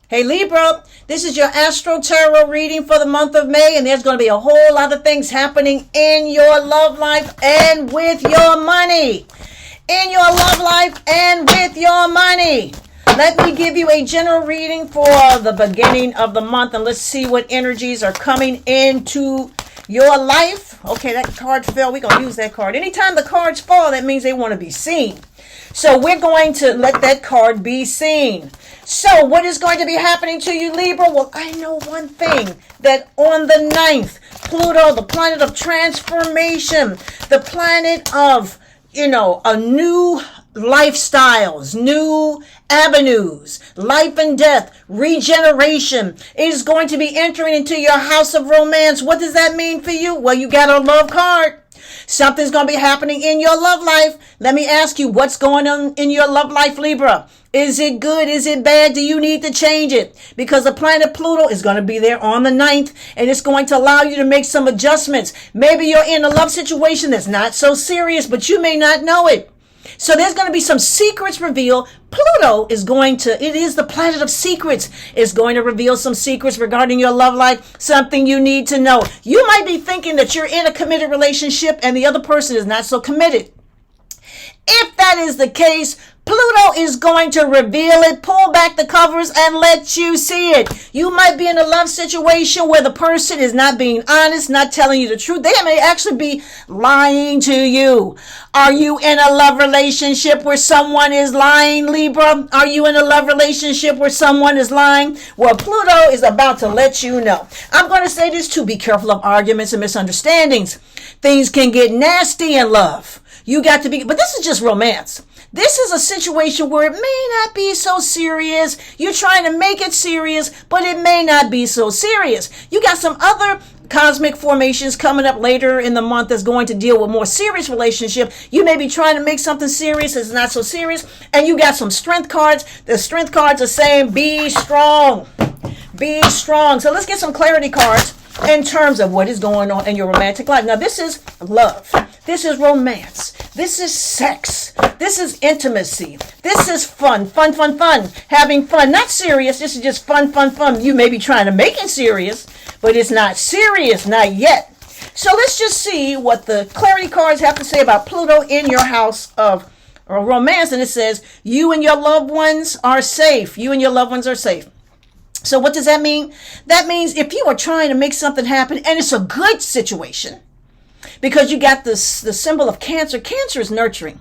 Hey Libra, this is your Astro Tarot reading for the month of May, and there's going to be a whole lot of things happening in your love life and with your money. In your love life and with your money. Let me give you a general reading for the beginning of the month, and let's see what energies are coming into your life. Okay, that card fell. We're going to use that card. Anytime the cards fall, that means they want to be seen. So we're going to let that card be seen. So what is going to be happening to you, Libra? Well, I know one thing, that on the 9th, Pluto, the planet of transformation, the planet of, a new lifestyles, new avenues, life and death, regeneration, is going to be entering into your house of romance. What does that mean for you? Well, you got a love card. Something's going to be happening in your love life. Let me ask you, what's going on in your love life, Libra? Is it good? Is it bad? Do you need to change it? Because the planet Pluto is going to be there on the 9th, and it's going to allow you to make some adjustments. Maybe you're in a love situation that's not so serious, but you may not know it. So there's going to be some secrets revealed. Pluto is it is the planet of secrets. It's going to reveal some secrets regarding your love life, something you need to know. You might be thinking that you're in a committed relationship and the other person is not so committed. If that is the case, Pluto is going to reveal it, pull back the covers, and let you see it. You might be in a love situation where the person is not being honest, not telling you the truth. They may actually be lying to you. Are you in a love relationship where someone is lying, Libra? Are you in a love relationship where someone is lying? Well, Pluto is about to let you know. I'm going to say this too. Be careful of arguments and misunderstandings. Things can get nasty in love. You got to be, but this is just romance. This is a situation where it may not be so serious. You're trying to make it serious, but it may not be so serious. You got some other cosmic formations coming up later in the month that's going to deal with more serious relationship. You may be trying to make something serious. It's not so serious. And you got some strength cards. The strength cards are saying, be strong. Be strong. So let's get some clarity cards in terms of what is going on in your romantic life. Now, this is love. This is romance. This is sex. This is intimacy. This is fun. Having fun. Not serious. This is just fun. You may be trying to make it serious, but it's not serious. Not yet. So let's just see what the clarity cards have to say about Pluto in your house of romance. And it says, you and your loved ones are safe. You and your loved ones are safe. So what does that mean? That means if you are trying to make something happen and it's a good situation, because you got the symbol of Cancer. Cancer is nurturing.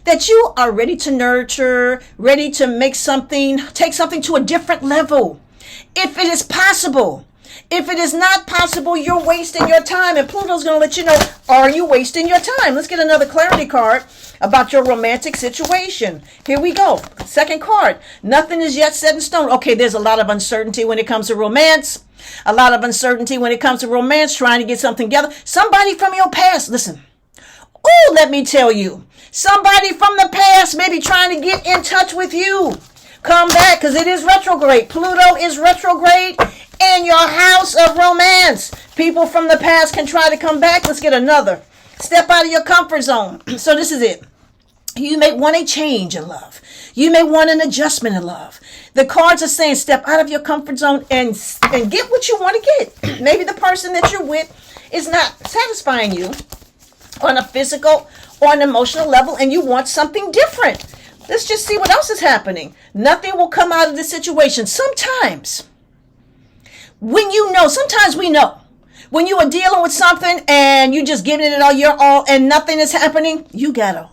That you are ready to nurture, ready to make something, take something to a different level. If it is possible. If it is not possible, you're wasting your time. And Pluto's going to let you know, are you wasting your time? Let's get another clarity card about your romantic situation. Here we go. Second card. Nothing is yet set in stone. Okay, there's a lot of uncertainty when it comes to romance. A lot of uncertainty when it comes to romance, trying to get something together. Somebody from your past, listen. Oh, let me tell you. Somebody from the past may be trying to get in touch with you. Come back, because it is retrograde. Pluto is retrograde in your house of romance. People from the past can try to come back. Let's get another. Step out of your comfort zone. So this is it. You may want a change in love. You may want an adjustment in love. The cards are saying step out of your comfort zone and get what you want to get. Maybe the person that you're with is not satisfying you on a physical or an emotional level, and you want something different. Let's just see what else is happening. Nothing will come out of this situation. Sometimes we know. When you are dealing with something and you just giving it all your all and nothing is happening, you gotta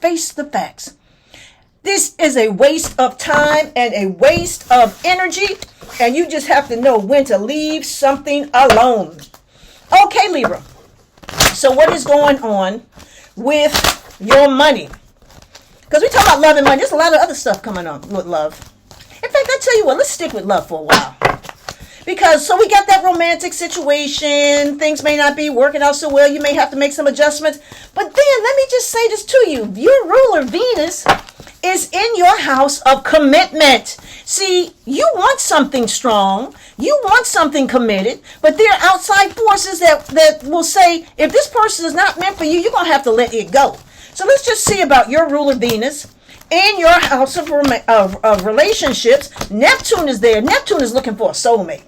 face the facts. This is a waste of time and a waste of energy, and you just have to know when to leave something alone. Okay, Libra. So what is going on with your money? Because we talk about love and money. There's a lot of other stuff coming on with love. In fact, I tell you what, let's stick with love for a while. Because, so we got that romantic situation. Things may not be working out so well. You may have to make some adjustments. But then, let me just say this to you. Your ruler, Venus, is in your house of commitment. See, you want something strong. You want something committed. But there are outside forces that will say, if this person is not meant for you, you're going to have to let it go. So let's just see about your ruler, Venus, In your house of relationships, Neptune is there. Neptune is looking for a soulmate.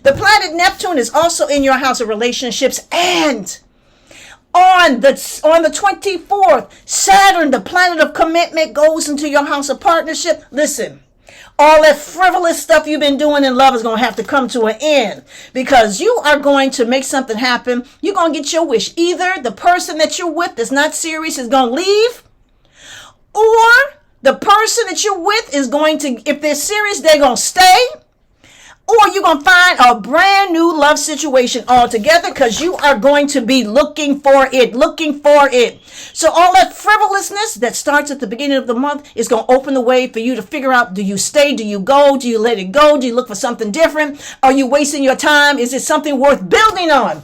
The planet Neptune is also in your house of relationships. And on the 24th, Saturn, the planet of commitment, goes into your house of partnership. Listen, all that frivolous stuff you've been doing in love is going to have to come to an end, because you are going to make something happen. You're going to get your wish. Either the person that you're with that's not serious is going to leave, or the person that you're with is going to, if they're serious, they're going to stay. Or you're going to find a brand new love situation altogether, because you are going to be looking for it. So all that frivolousness that starts at the beginning of the month is going to open the way for you to figure out, do you stay? Do you go? Do you let it go? Do you look for something different? Are you wasting your time? Is it something worth building on?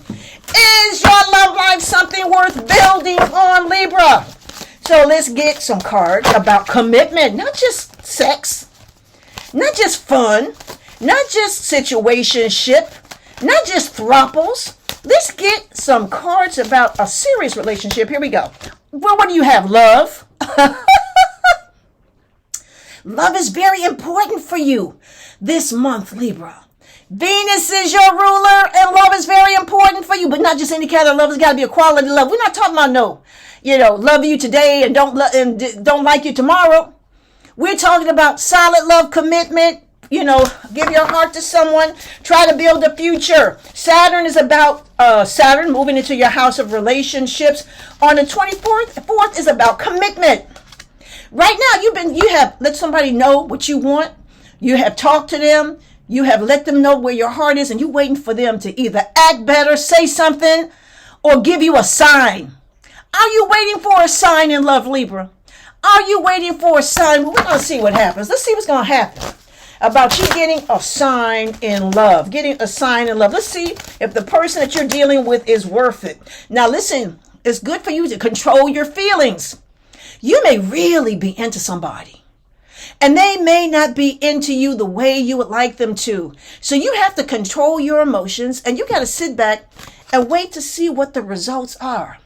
Is your love life something worth building on, Libra? So let's get some cards about commitment, not just sex, not just fun, not just situationship, not just throuples. Let's get some cards about a serious relationship. Here we go. Well, what do you have? Love. Love is very important for you this month, Libra. Venus is your ruler, and love is very important for you, but not just any kind of love. It's got to be a quality love. We're not talking about love you today and don't like you tomorrow. We're talking about solid love, commitment. Give your heart to someone. Try to build a future. Saturn is about Saturn moving into your house of relationships. On the 24th is about commitment. Right now, you have let somebody know what you want. You have talked to them. You have let them know where your heart is, and you're waiting for them to either act better, say something, or give you a sign. Are you waiting for a sign in love, Libra? Are you waiting for a sign? We're going to see what happens. Let's see what's going to happen about you getting a sign in love. Getting a sign in love. Let's see if the person that you're dealing with is worth it. Now, listen, it's good for you to control your feelings. You may really be into somebody, and they may not be into you the way you would like them to. So you have to control your emotions, and you got to sit back and wait to see what the results are.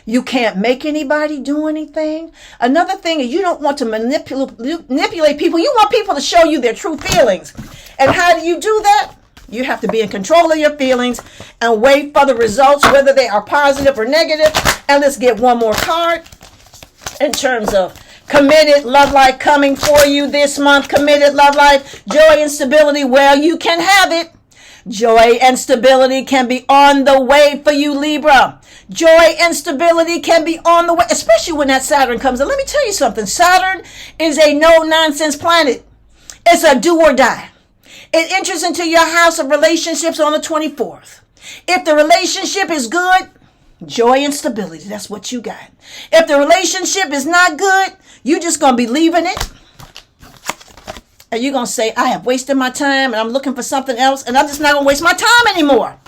You can't make anybody do anything. Another thing is, you don't want to manipulate people. You want people to show you their true feelings. And how do you do that? You have to be in control of your feelings and wait for the results, whether they are positive or negative. And let's get one more card in terms of committed love life coming for you this month. Committed love life, joy and stability. Well, you can have it. Joy and stability can be on the way for you, Libra. Joy and stability can be on the way, especially when that Saturn comes in. Let me tell you something. Saturn is a no-nonsense planet. It's a do or die. It enters into your house of relationships on the 24th. If the relationship is good, joy and stability, that's what you got. If the relationship is not good, you're just going to be leaving it. And you're going to say, I have wasted my time and I'm looking for something else, and I'm just not going to waste my time anymore.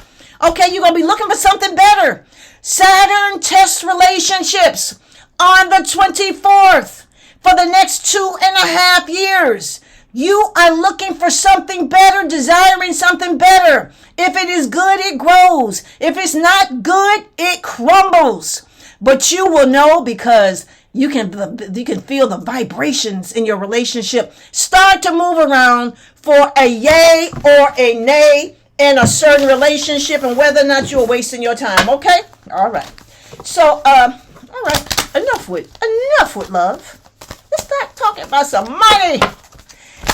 Okay, you're going to be looking for something better. Saturn tests relationships on the 24th for the next 2.5 years. You are looking for something better, desiring something better. If it is good, it grows. If it's not good, it crumbles. But you will know, because you can feel the vibrations in your relationship start to move around for a yay or a nay in a certain relationship, and whether or not you're wasting your time. Okay? All right. So, all right. Enough with love. Let's start talking about some money.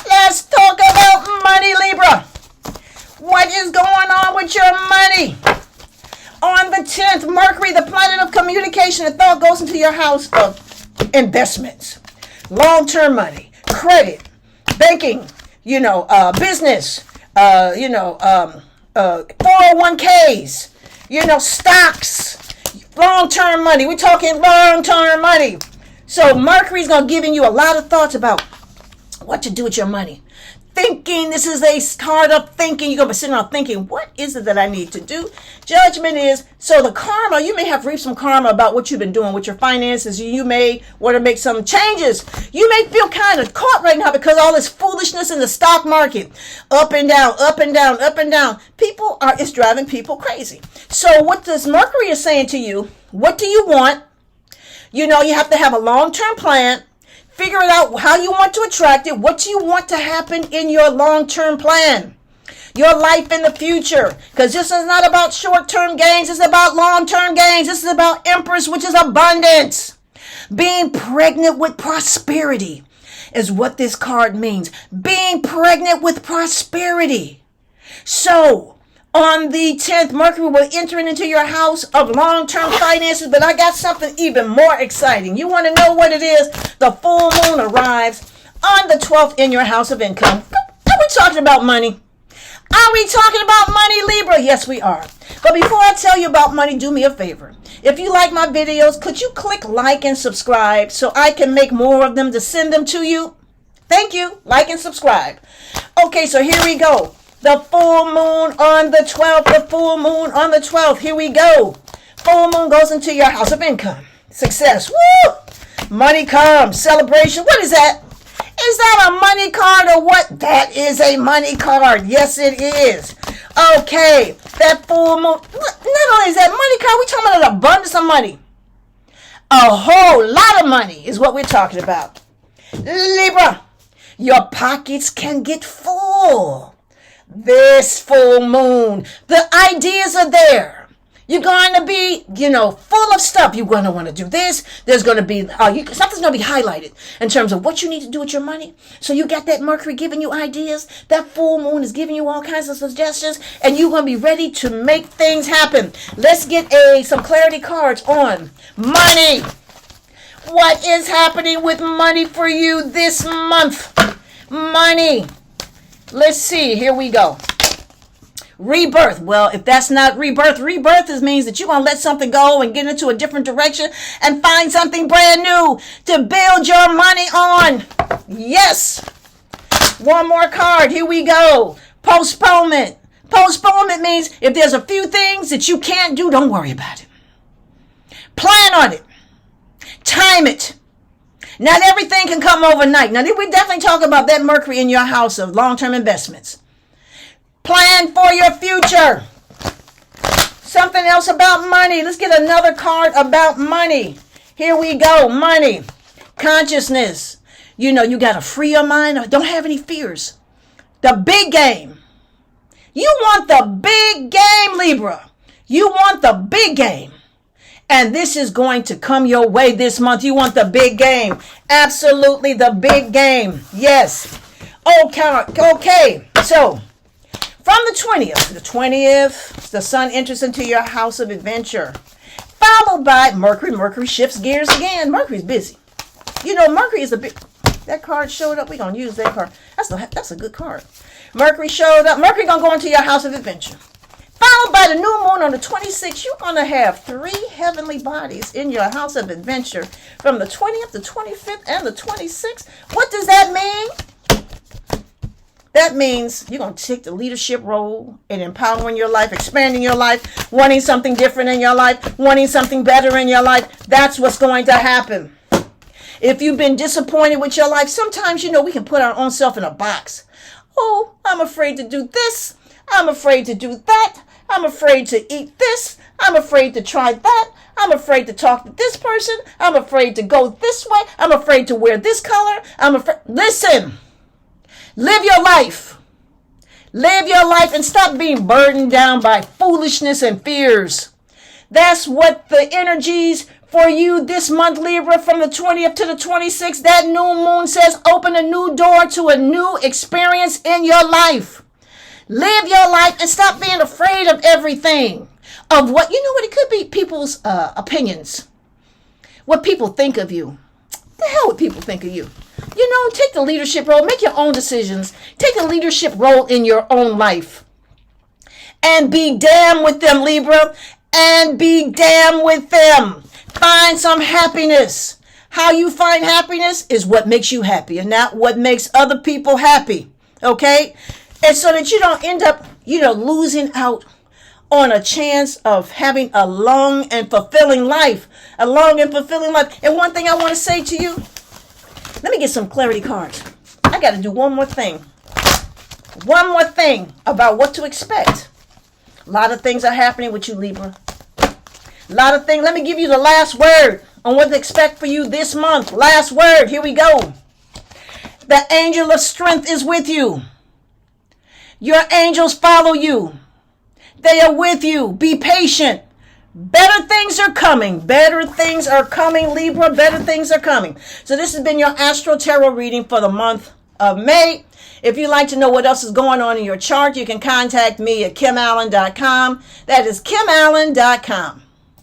Let's talk about money, Libra. What is going on with your money? On the 10th, Mercury, the planet of communication and thought, goes into your house of investments, long-term money, credit, banking, business, 401ks, stocks, long-term money. We're talking long-term money. So Mercury's going to giving you a lot of thoughts about what to do with your money. Thinking, this is a card of thinking. You're going to be sitting around thinking, what is it that I need to do? Judgment is, so the karma, you may have reaped some karma about what you've been doing with your finances. You may want to make some changes. You may feel kind of caught right now because all this foolishness in the stock market. Up and down, up and down, up and down. It's driving people crazy. So what this Mercury is saying to you, what do you want? You have to have a long-term plan. Figure it out how you want to attract it. What do you want to happen in your long-term plan? Your life in the future. Because this is not about short-term gains. It's about long-term gains. This is about Empress, which is abundance. Being pregnant with prosperity is what this card means. Being pregnant with prosperity. So, on the 10th, Mercury will enter into your house of long-term finances, but I got something even more exciting. You want to know what it is? The full moon arrives on the 12th in your house of income. Are we talking about money? Are we talking about money, Libra? Yes, we are. But before I tell you about money, do me a favor. If you like my videos, could you click like and subscribe so I can make more of them to send them to you? Thank you. Like and subscribe. Okay, so here we go. The full moon on the 12th. The full moon on the 12th. Here we go. Full moon goes into your house of income. Success. Woo! Money comes. Celebration. What is that? Is that a money card or what? That is a money card. Yes, it is. Okay. That full moon. Not only is that money card, we're talking about an abundance of money. A whole lot of money is what we're talking about. Libra, your pockets can get full. This full moon, the ideas are there. You're going to be, full of stuff. You're going to want to do this. There's going to be, something's going to be highlighted in terms of what you need to do with your money. So you got that Mercury giving you ideas. That full moon is giving you all kinds of suggestions. And you're going to be ready to make things happen. Let's get some clarity cards on money. What is happening with money for you this month? Money. Let's see. Here we go. Rebirth. Well, if that's not rebirth, rebirth means that you're going to let something go and get into a different direction and find something brand new to build your money on. Yes. One more card. Here we go. Postponement. Postponement means if there's a few things that you can't do, don't worry about it. Plan on it. Time it. Not everything can come overnight. Now, we definitely talk about that Mercury in your house of long-term investments. Plan for your future. Something else about money. Let's get another card about money. Here we go. Money. Consciousness. You got to free your mind. Don't have any fears. The big game. You want the big game, Libra. You want the big game. And this is going to come your way this month. You want the big game. Absolutely the big game. Yes. Okay. So, from the 20th, the sun enters into your house of adventure. Followed by Mercury. Mercury shifts gears again. Mercury's busy. Mercury is a big... That card showed up. We're going to use that card. That's a good card. Mercury showed up. Mercury going to go into your house of adventure. Followed by the new moon on the 26th. You're going to have 3 heavenly bodies in your house of adventure from the 20th, the 25th, and the 26th. What does that mean? That means you're going to take the leadership role in empowering your life, expanding your life, wanting something different in your life, wanting something better in your life. That's what's going to happen. If you've been disappointed with your life, sometimes, we can put our own self in a box. Oh, I'm afraid to do this. I'm afraid to do that. I'm afraid to eat this. I'm afraid to try that. I'm afraid to talk to this person. I'm afraid to go this way. I'm afraid to wear this color. Listen. Live your life. Live your life and stop being burdened down by foolishness and fears. That's what the energies for you this month, Libra, from the 20th to the 26th, that new moon says open a new door to a new experience in your life. Live your life and stop being afraid of everything. Of what, what it could be people's opinions. What people think of you. The hell would people think of you? Take the leadership role. Make your own decisions. Take a leadership role in your own life. And be damn with them, Libra. And be damn with them. Find some happiness. How you find happiness is what makes you happy and not what makes other people happy. Okay? And so that you don't end up, losing out on a chance of having a long and fulfilling life. A long and fulfilling life. And one thing I want to say to you, let me get some clarity cards. I got to do one more thing. One more thing about what to expect. A lot of things are happening with you, Libra. A lot of things. Let me give you the last word. on what to expect for you this month. Last word. Here we go. The angel of strength is with you. Your angels follow you. They are with you. Be patient. Better things are coming. Better things are coming, Libra. Better things are coming. So this has been your Astro Tarot reading for the month of May. If you'd like to know what else is going on in your chart, you can contact me at kimallen.com. That is kimallen.com.